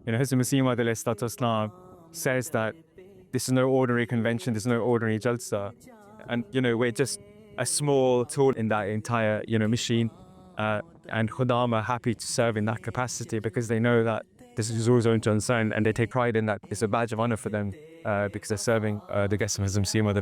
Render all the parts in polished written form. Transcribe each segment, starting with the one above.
Majlis Khuddamul says that this is no ordinary convention, this is no ordinary Jalsa. And, we're just a small tool in that entire, machine. And Khuddam are happy to serve in that capacity because they know that this is Huzur's own Jalsa, and they take pride in that. It's a badge of honor for them because they're serving the guests of Hazrat Masih Maud.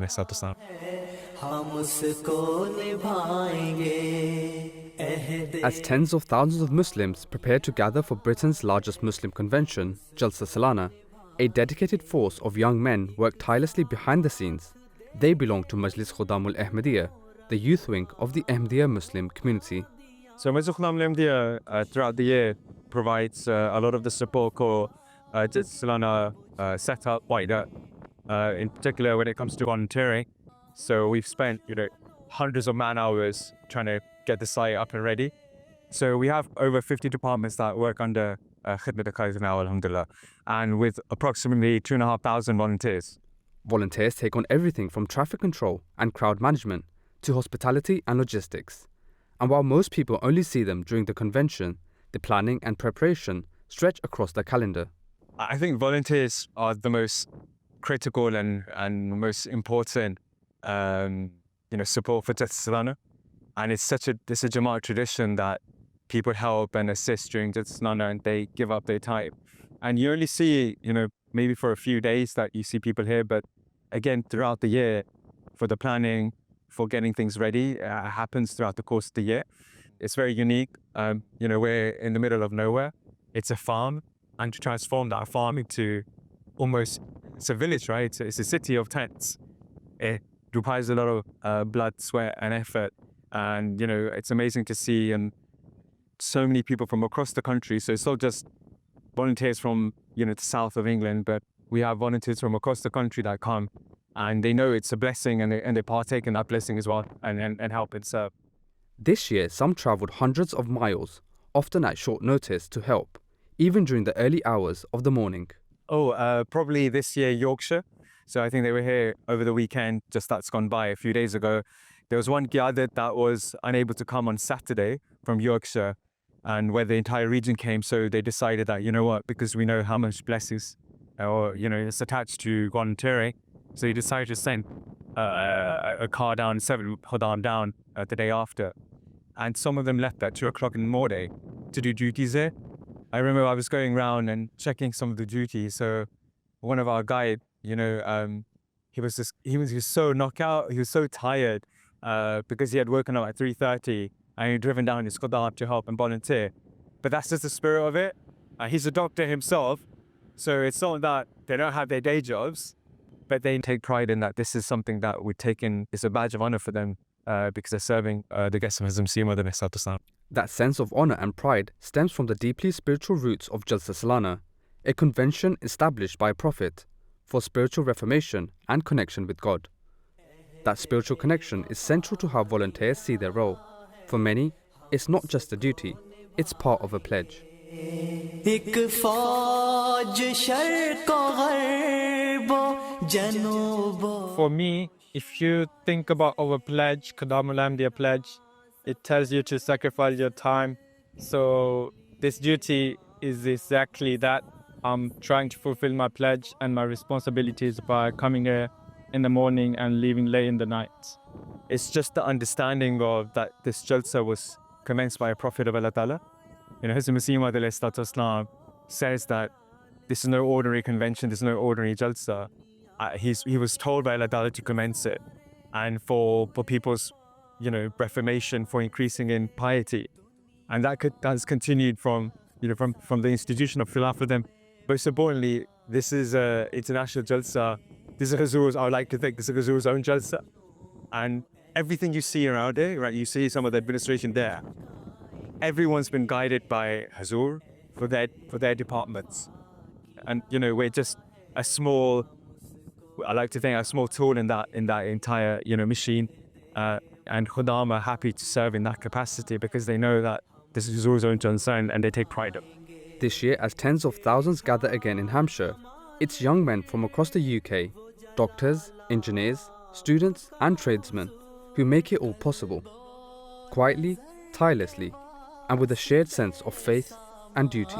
As tens of thousands of Muslims prepare to gather for Britain's largest Muslim convention, Jalsa Salana, a dedicated force of young men work tirelessly behind the scenes. They belong to Majlis Khuddamul Ahmadiyya, the youth wing of the Ahmadiyya Muslim Community. So Majlis Khuddamul Ahmadiyya throughout the year provides a lot of the support for Jalsa Salana setup, wider, in particular when it comes to volunteering. So we've spent, hundreds of man hours trying to get the site up and ready. So we have over 50 departments that work under Khidmat now, alhamdulillah, and with approximately 2,500 volunteers. Volunteers take on everything from traffic control and crowd management to hospitality and logistics. And while most people only see them during the convention, the planning and preparation stretch across the calendar. I think volunteers are the most critical and most important support for Jalsa Salana. And it's a Jamaat tradition that people help and assist during Jalsa Salana, and they give up their time. And you only see, maybe for a few days that you see people here, but again, throughout the year, for the planning, for getting things ready, happens throughout the course of the year. It's very unique. We're in the middle of nowhere. It's a farm, and to transform that farm into it's a village, right? It's a city of tents. It requires a lot of blood, sweat, and effort. And, it's amazing to see, and so many people from across the country. So it's not just volunteers from, the south of England, but we have volunteers from across the country that come, and they know it's a blessing, and they partake in that blessing as well, and help and serve. This year, some travelled hundreds of miles, often at short notice, to help, even during the early hours of the morning. Probably this year, Yorkshire. So I think they were here over the weekend, just that's gone by a few days ago. There was one Qiyadat that was unable to come on Saturday from Yorkshire, and where the entire region came, so they decided that, because we know how much blessings it's attached to volunteering, so he decided to send a car down, 7 Khuddam down the day after. And some of them left at 2 o'clock in the morning to do duties there. I remember I was going around and checking some of the duties. So one of our guide, he was so knocked out, he was so tired because he had woken up at 3:30 and he'd driven down his Khuddam to help and volunteer. But that's just the spirit of it. He's a doctor himself, so it's not that they don't have their day jobs, but they take pride in that. This is something that we take in, it's a badge of honor for them because they're serving the guests of Hazrat Masih Maud. That sense of honor and pride stems from the deeply spiritual roots of Jalsa Salana, a convention established by a prophet for spiritual reformation and connection with God. That spiritual connection is central to how volunteers see their role. For many, it's not just a duty, it's part of a pledge. For me, if you think about our pledge, Khuddamul Ahmadiyya pledge, it tells you to sacrifice your time. So this duty is exactly that. I'm trying to fulfill my pledge and my responsibilities by coming here in the morning and leaving late in the night. It's just the understanding of that this Jalsa was commenced by a Prophet of Allah Ta'ala. Hazrat Masih Maud says that this is no ordinary convention, this is no ordinary Jalsa. He was told by Allah Ta'ala to commence it, and for people's reformation, for increasing in piety. And that has continued from the institution of Khilafat. Most importantly, this is an international Jalsa. This is Huzur's, I would like to think, this is Huzur's own Jalsa. And everything you see around it, right, you see some of the administration there. Everyone's been guided by Huzur for their departments. And, we're just a small, I like to think, a small tool in that entire, machine. And Khuddam are happy to serve in that capacity because they know that this is Huzur's own Jalsa, and they take pride in it. This year, as tens of thousands gather again in Hampshire, it's young men from across the UK, doctors, engineers, students and tradesmen who make it all possible. Quietly, tirelessly, and with a shared sense of faith, and duty.